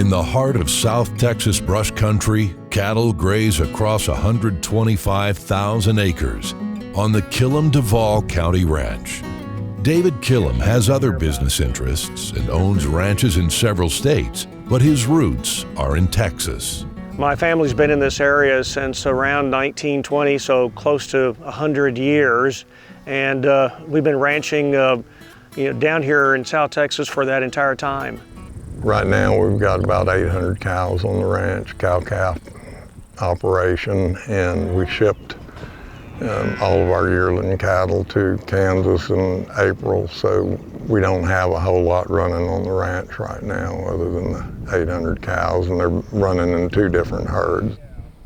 In the heart of South Texas brush country, cattle graze across 125,000 acres on the Killam Duval County Ranch. David Killam has other business interests and owns ranches in several states, but his roots are in Texas. My family's been in this area since around 1920, so close to 100 years. And we've been ranching down here in South Texas for that entire time. Right now we've got about 800 cows on the ranch, cow-calf operation, and we shipped all of our yearling cattle to Kansas in April, so we don't have a whole lot running on the ranch right now other than the 800 cows, and they're running in 2 different herds.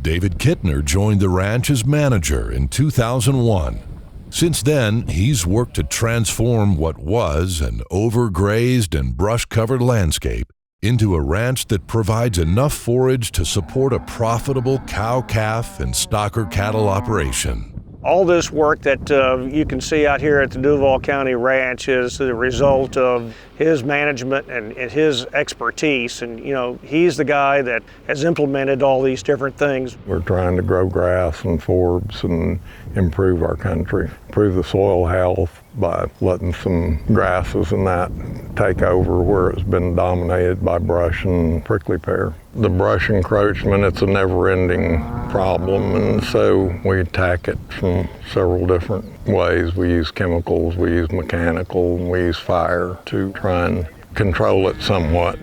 David Kittner joined the ranch as manager in 2001. Since then, he's worked to transform what was an overgrazed and brush-covered landscape into a ranch that provides enough forage to support a profitable cow-calf and stocker cattle operation. All this work that you can see out here at the Duval County Ranch is the result of his management and his expertise. And he's the guy that has implemented all these different things. We're trying to grow grass and forbs and improve our country, improve the soil health by letting some grasses and that take over where it's been dominated by brush and prickly pear. The brush encroachment, it's a never-ending problem, and so we attack it from several different ways. We use chemicals, we use mechanical, and we use fire to try and control it somewhat.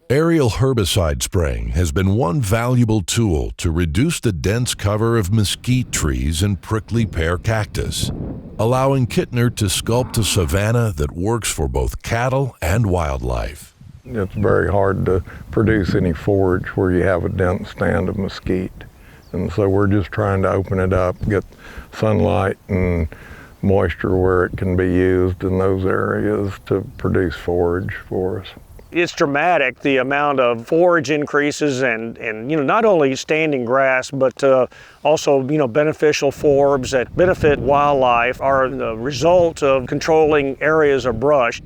Aerial herbicide spraying has been one valuable tool to reduce the dense cover of mesquite trees and prickly pear cactus, allowing Kittner to sculpt a savanna that works for both cattle and wildlife. It's very hard to produce any forage where you have a dense stand of mesquite. And so we're just trying to open it up, get sunlight and moisture where it can be used in those areas to produce forage for us. It's dramatic, the amount of forage increases and not only standing grass, but also beneficial forbs that benefit wildlife are the result of controlling areas of brush.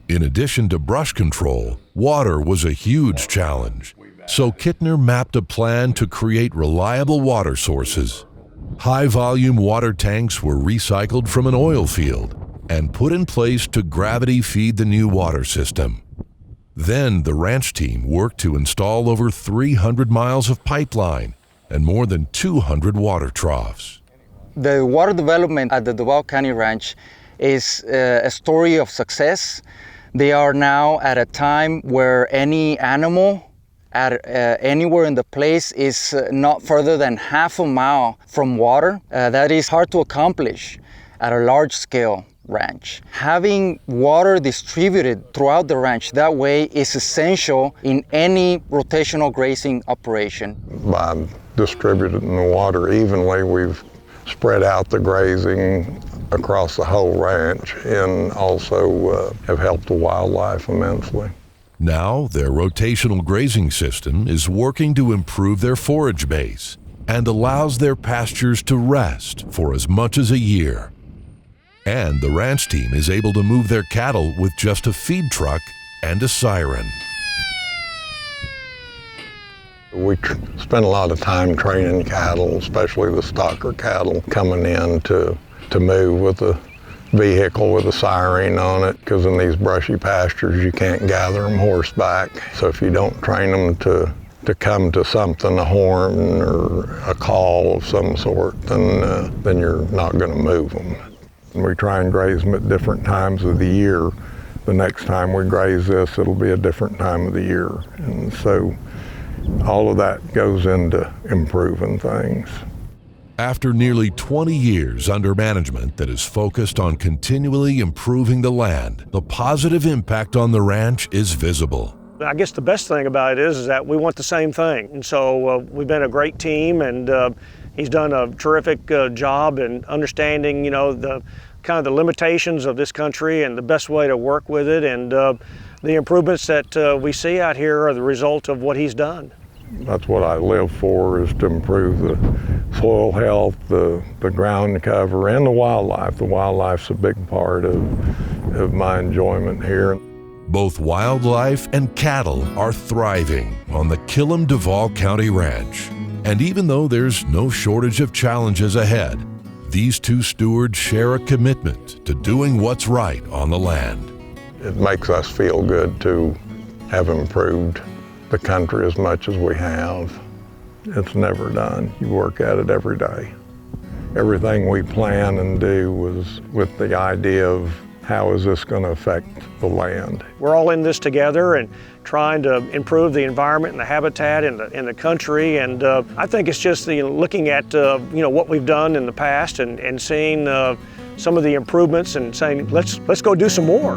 In addition to brush control, water was a huge challenge. So Kittner mapped a plan to create reliable water sources. High-volume water tanks were recycled from an oil field and put in place to gravity feed the new water system. Then the ranch team worked to install over 300 miles of pipeline and more than 200 water troughs. The water development at the Duval County Ranch is a story of success. They are now at a time where any animal anywhere in the place is not further than half a mile from water. That is hard to accomplish at a large scale ranch. Having water distributed throughout the ranch that way is essential in any rotational grazing operation. By distributing the water evenly, we've spread out the grazing across the whole ranch and also have helped the wildlife immensely. Now their rotational grazing system is working to improve their forage base and allows their pastures to rest for as much as a year. And the ranch team is able to move their cattle with just a feed truck and a siren. We spend a lot of time training cattle, especially the stocker cattle, coming in to move with a vehicle with a siren on it, because in these brushy pastures you can't gather them horseback. So if you don't train them to come to something, a horn or a call of some sort, then you're not going to move them. And we try and graze them at different times of the year. The next time we graze this, it'll be a different time of the year. And so all of that goes into improving things. After nearly 20 years under management that is focused on continually improving the land, the positive impact on the ranch is visible. I guess the best thing about it is that we want the same thing. And so we've been a great team, and he's done a terrific job in understanding, the kind of the limitations of this country and the best way to work with it. And the improvements that we see out here are the result of what he's done. That's what I live for, is to improve the soil health, the ground cover, and the wildlife. The wildlife's a big part of my enjoyment here. Both wildlife and cattle are thriving on the Killam Duval County Ranch. And even though there's no shortage of challenges ahead, these two stewards share a commitment to doing what's right on the land. It makes us feel good to have improved the country as much as we have. It's never done. You work at it every day. Everything we plan and do was with the idea of how is this going to affect the land. We're all in this together and trying to improve the environment and the habitat in the country. And I think it's just looking at what we've done in the past and seeing some of the improvements and saying let's go do some more.